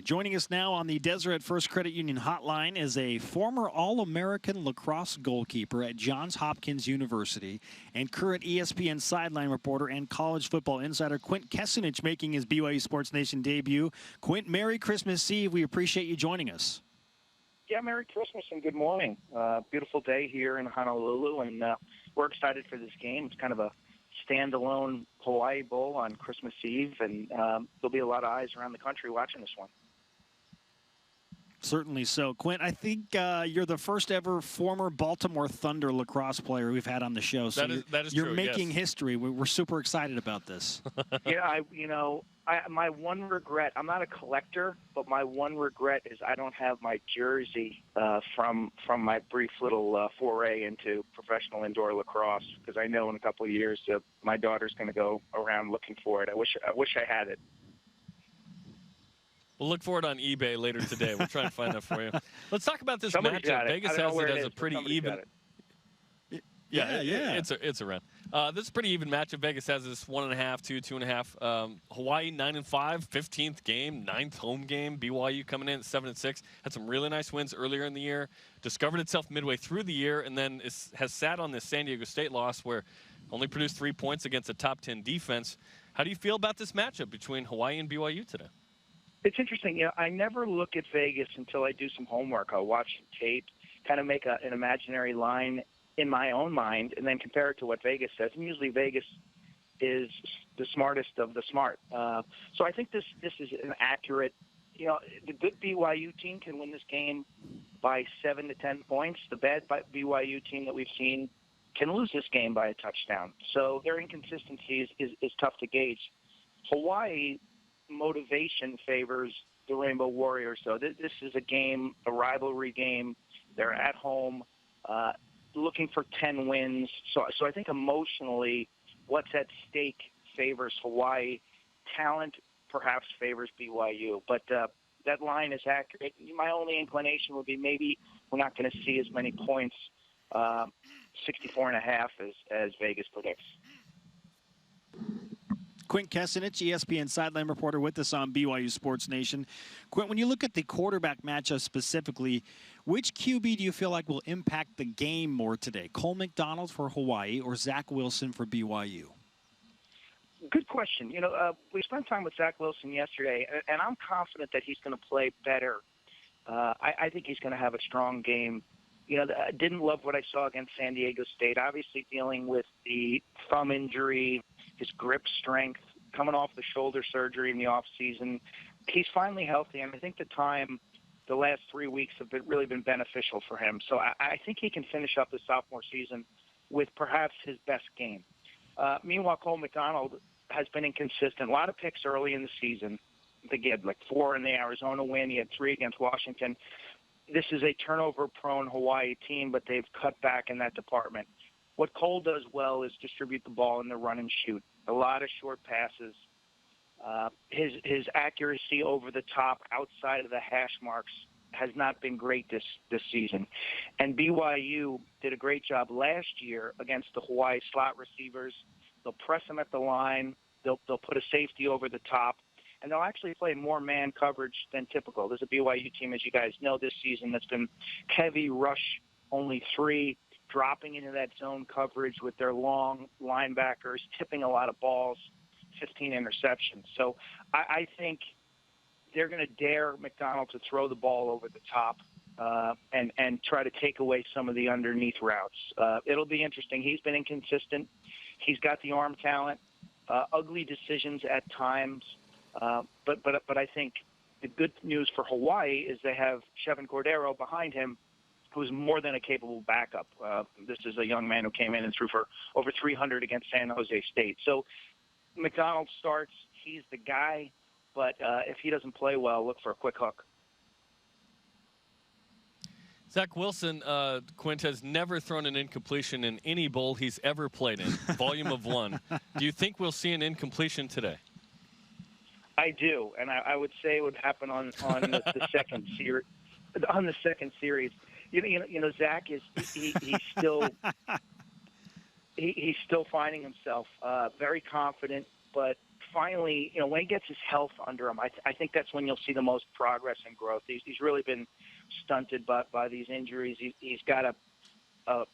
Illinois. Joining us now on the Deseret First Credit Union hotline is a former All-American lacrosse goalkeeper at Johns Hopkins University and current ESPN sideline reporter and college football insider Quint Kessenich, making his BYU Sports Nation debut. Quint, Merry Christmas Eve. We appreciate you joining us. Yeah, Merry Christmas and good morning. Beautiful day here in Honolulu, and we're excited for this game. It's kind of a standalone Hawai'i Bowl on Christmas Eve, and there'll be a lot of eyes around the country watching this one. Certainly so. Quint, I think you're the first ever former Baltimore Thunder lacrosse player we've had on the show. So that is you're true, making yes. history. We're super excited about this. Yeah, my one regret, I'm not a collector, but my one regret is I don't have my jersey from my brief little foray into professional indoor lacrosse, because I know in a couple of years my daughter's going to go around looking for it. I wish I had it. We'll look for it on eBay later today. We'll try and find that for you. Let's talk about this matchup. Vegas has it as a pretty even. Yeah, it's around. This is a pretty even matchup. Vegas has this 1.5 to 2.5. Hawaii 9-5, 15th game, 9th home game. BYU coming in at 7-6. Had some really nice wins earlier in the year. Discovered itself midway through the year, and then has sat on this San Diego State loss where only produced 3 points against a top 10 defense. How do you feel about this matchup between Hawaii and BYU today? It's interesting. I never look at Vegas until I do some homework. I'll watch some tape, kind of make an imaginary line in my own mind, and then compare it to what Vegas says. And usually Vegas is the smartest of the smart. So I think this is an accurate, the good BYU team can win this game by 7 to 10 points. The bad BYU team that we've seen can lose this game by a touchdown. So their inconsistency is tough to gauge. Hawaii motivation favors the Rainbow Warriors. So this is a game, a rivalry game. They're at home, looking for 10 wins. So I think emotionally what's at stake favors Hawaii. Talent perhaps favors BYU. But that line is accurate. My only inclination would be maybe we're not going to see as many points, 64.5 as Vegas predicts. Quint Kessenich, ESPN sideline reporter, with us on BYU Sports Nation. Quint, when you look at the quarterback matchup specifically, which QB do you feel like will impact the game more today? Cole McDonald for Hawaii or Zach Wilson for BYU? Good question. We spent time with Zach Wilson yesterday, and I'm confident that he's going to play better. I think he's going to have a strong game. I didn't love what I saw against San Diego State, obviously dealing with the thumb injury, his grip strength, coming off the shoulder surgery in the offseason. He's finally healthy, and I think the last 3 weeks have really been beneficial for him. So I think he can finish up the sophomore season with perhaps his best game. Meanwhile, Cole McDonald has been inconsistent. A lot of picks early in the season. I think he had 4 in the Arizona win. He had 3 against Washington. This is a turnover-prone Hawaii team, but they've cut back in that department. What Cole does well is distribute the ball in the run and shoot. A lot of short passes. His accuracy over the top outside of the hash marks has not been great this season. And BYU did a great job last year against the Hawaii slot receivers. They'll press them at the line. They'll put a safety over the top. And they'll actually play more man coverage than typical. There's a BYU team, as you guys know, this season that's been heavy rush, only 3, dropping into that zone coverage with their long linebackers, tipping a lot of balls, 15 interceptions. So I think they're going to dare McDonald to throw the ball over the top and try to take away some of the underneath routes. It'll be interesting. He's been inconsistent. He's got the arm talent, ugly decisions at times. But I think the good news for Hawaii is they have Chevin Cordero behind him, who's more than a capable backup. This is a young man who came in and threw for over 300 against San Jose State. So McDonald starts. He's the guy. But if he doesn't play well, look for a quick hook. Zach Wilson, Quint, has never thrown an incompletion in any bowl he's ever played in, volume of 1. Do you think we'll see an incompletion today? I do, and I would say it would happen on the second series. On the second series, Zach is he's still finding himself very confident, but finally, when he gets his health under him, I think that's when you'll see the most progress and growth. He's really been stunted by these injuries. He's got an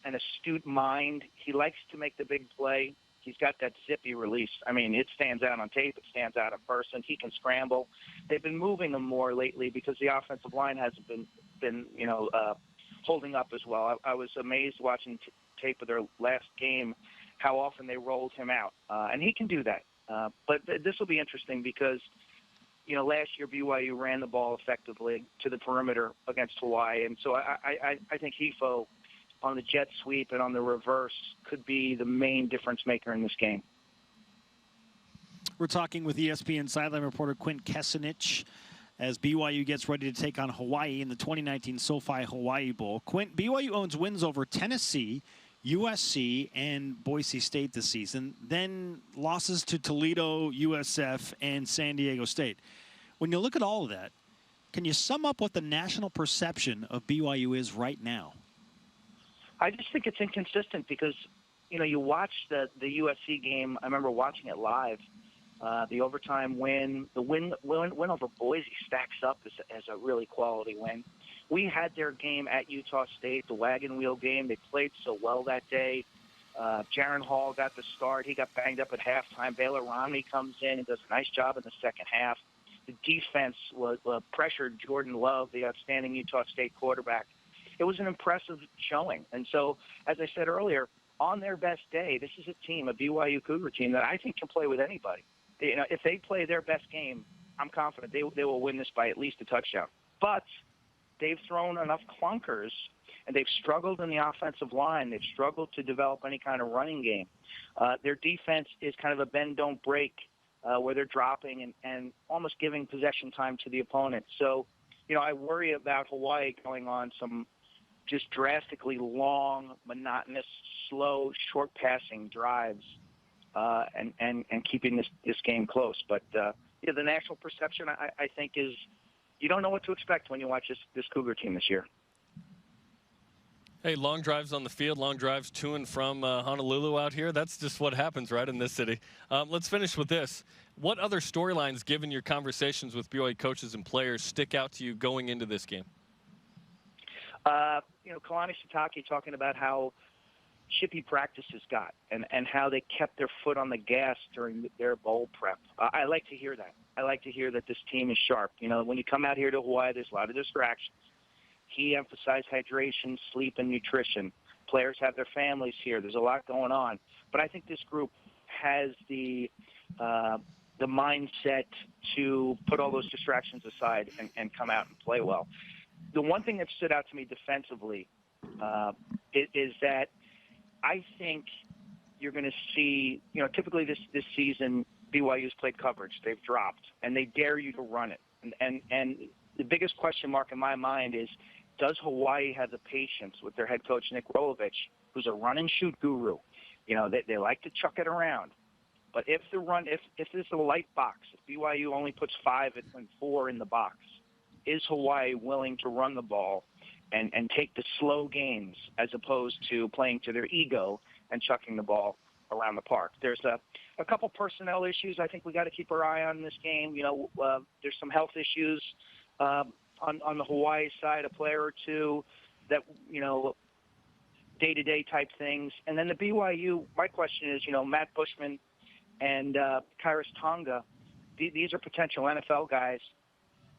astute mind. He likes to make the big play. He's got that zippy release. I mean, it stands out on tape. It stands out in person. He can scramble. They've been moving him more lately because the offensive line hasn't been holding up as well. I was amazed watching tape of their last game how often they rolled him out. And he can do that. But this will be interesting because, last year BYU ran the ball effectively to the perimeter against Hawaii. And so I think Hefo on the jet sweep and on the reverse could be the main difference maker in this game. We're talking with ESPN sideline reporter Quint Kessenich as BYU gets ready to take on Hawaii in the 2019 SoFi Hawai'i Bowl. Quint, BYU owns wins over Tennessee, USC, and Boise State this season, then losses to Toledo, USF, and San Diego State. When you look at all of that, can you sum up what the national perception of BYU is right now? I just think it's inconsistent because, you watch the USC game. I remember watching it live. The overtime win, the win over Boise stacks up as a really quality win. We had their game at Utah State, the wagon wheel game. They played so well that day. Jaron Hall got the start. He got banged up at halftime. Baylor Romney comes in and does a nice job in the second half. The defense was pressured Jordan Love, the outstanding Utah State quarterback. It was an impressive showing. And so, as I said earlier, on their best day, this is a team, a BYU Cougar team, that I think can play with anybody. If they play their best game, I'm confident they will win this by at least a touchdown. But they've thrown enough clunkers, and they've struggled in the offensive line. They've struggled to develop any kind of running game. Their defense is kind of a bend-don't-break, where they're dropping and almost giving possession time to the opponent. So, I worry about Hawaii going on some just drastically long, monotonous, slow, short passing drives, and keeping this game close. But the national perception, I think, is you don't know what to expect when you watch this Cougar team this year. Hey, long drives on the field, long drives to and from Honolulu out here. That's just what happens, right, in this city. Let's finish with this. What other storylines, given your conversations with BYU coaches and players, stick out to you going into this game? Kalani Sitake talking about how chippy practices got and how they kept their foot on the gas during their bowl prep. I like to hear that. I like to hear that this team is sharp. When you come out here to Hawaii, there's a lot of distractions. He emphasized hydration, sleep, and nutrition. Players have their families here. There's a lot going on. But I think this group has the mindset to put all those distractions aside and come out and play well. The one thing that stood out to me defensively is that I think you're going to see, typically this season, BYU's played coverage. They've dropped, and they dare you to run it. And the biggest question mark in my mind is, does Hawaii have the patience with their head coach, Nick Rolovich, who's a run-and-shoot guru? They like to chuck it around. But if it's a light box, if BYU only puts 5 and 4 in the box, is Hawaii willing to run the ball and take the slow games as opposed to playing to their ego and chucking the ball around the park? There's a couple personnel issues I think we got to keep our eye on in this game. There's some health issues on the Hawaii side, a player or two that, day-to-day type things. And then the BYU, my question is, Matt Bushman and Kairos Tonga, these are potential NFL guys.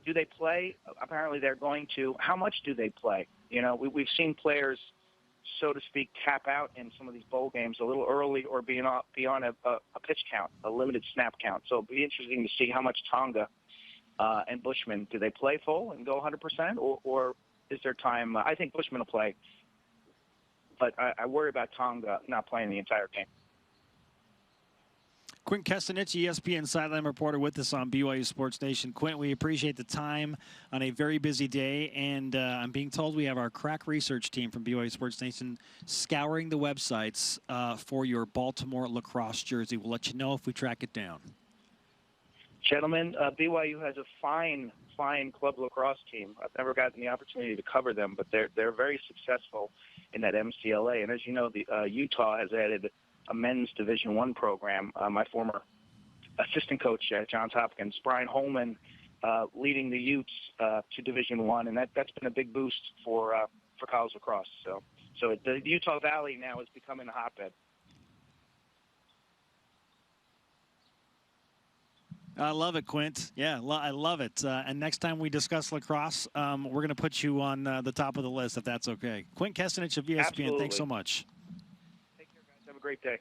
Do they play? Apparently they're going to. How much do they play? We've seen players, so to speak, tap out in some of these bowl games a little early or beyond a pitch count, a limited snap count. So it'll be interesting to see how much Tonga and Bushman, do they play full and go 100%, or is there time? I think Bushman will play, but I worry about Tonga not playing the entire game. Quint Kessenich, ESPN sideline reporter, with us on BYU Sports Nation. Quint, we appreciate the time on a very busy day, and I'm being told we have our crack research team from BYU Sports Nation scouring the websites for your Baltimore lacrosse jersey. We'll let you know if we track it down. Gentlemen, BYU has a fine club lacrosse team. I've never gotten the opportunity to cover them, but they're very successful in that MCLA. And as you know, Utah has added a men's Division I program. My former assistant coach at Johns Hopkins, Brian Holman, leading the Utes to Division I, and that's been a big boost for college lacrosse. So the Utah Valley now is becoming a hotbed. I love it, Quint. Yeah, I love it. And next time we discuss lacrosse, we're going to put you on the top of the list, if that's okay. Quint Kessenich of ESPN, Absolutely. Thanks so much. Take care, guys. Have a great day.